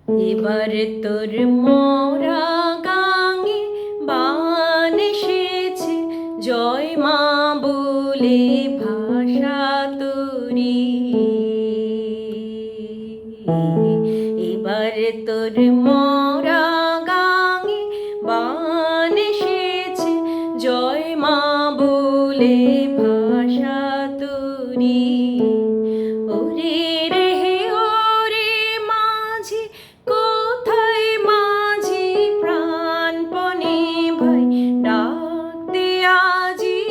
এবার তোর মোরা গাঙে বান এসেছে, জয় মা বলে ভাষা তোরি। এবার তোর মোরা গাঙে বান এসেছে, জয় মা বলে ভাষা তোরি। ওরে রে ওরে মাঝি, কোথায় মাঝি প্রাণপণে ভাই ডাক দে আজি।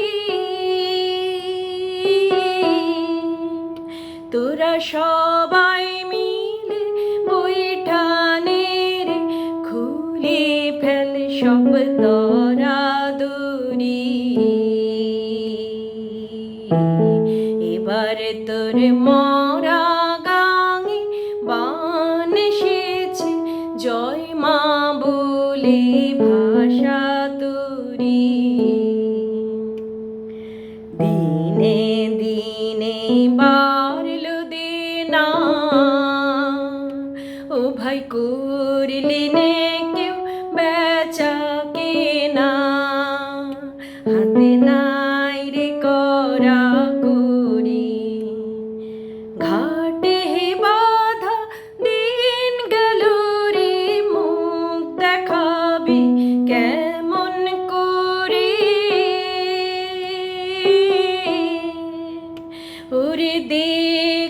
তোরা সবাই মিলে বৈঠানে রে খুলে ফেল সব দরাদরি। এবার তোর মোরা গাঙে বান এসেছে, জয় মা বলে ভাষা তোরি। দিনে দিনে বাড়লো দেনা, ও ভাই করলি নে কেউ বেচা কেনা। হাতে নাই রে করা করি, ঘাটে বাধা দিন গেল রে, মুখ দেখাবি কেমন করে। ওরে দে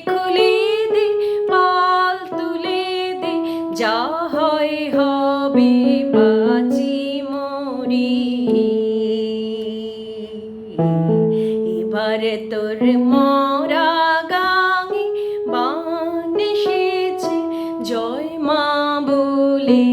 খুলে দে, পাল তুলে দে, যা হয় হবে বাঁচি মরি। এবার তোর মোরা গাঙে বান এসেছে, জয় মা বলে